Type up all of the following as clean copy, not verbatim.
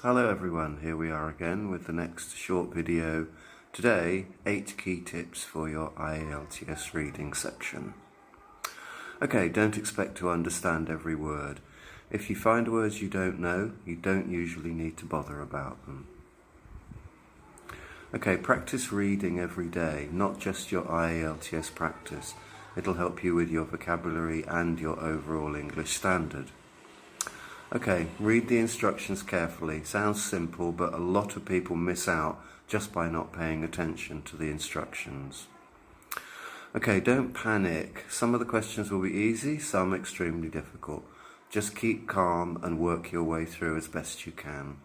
Hello everyone, here we are again with the next short video. Today, 8 key tips for your IELTS reading section. Okay, don't expect to understand every word. If you find words you don't know, you don't usually need to bother about them. Okay, practice reading every day, not just your IELTS practice. It'll help you with your vocabulary and your overall English standard. Okay, read the instructions carefully. Sounds simple, but a lot of people miss out just by not paying attention to the instructions. Okay, don't panic. Some of the questions will be easy, some extremely difficult. Just keep calm and work your way through as best you can.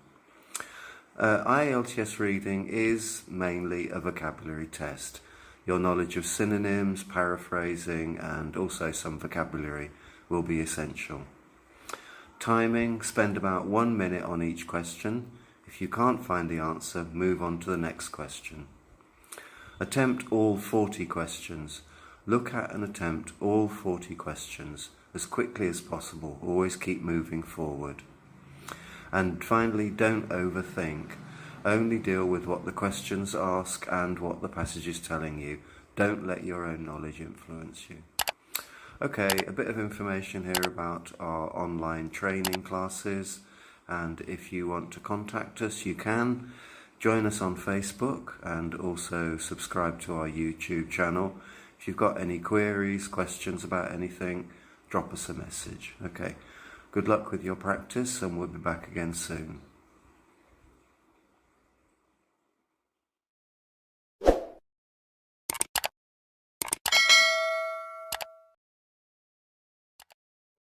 IELTS reading is mainly a vocabulary test. Your knowledge of synonyms, paraphrasing, and also some vocabulary will be essential. Timing, spend about 1 minute on each question. If you can't find the answer, move on to the next question. Attempt all 40 questions. Look at and attempt all 40 questions as quickly as possible. Always keep moving forward. And finally, don't overthink. Only deal with what the questions ask and what the passage is telling you. Don't let your own knowledge influence you. Okay, a bit of information here about our online training classes, and if you want to contact us, you can. Join us on Facebook and also subscribe to our YouTube channel. If you've got any queries, questions about anything, drop us a message. Okay, good luck with your practice and we'll be back again soon.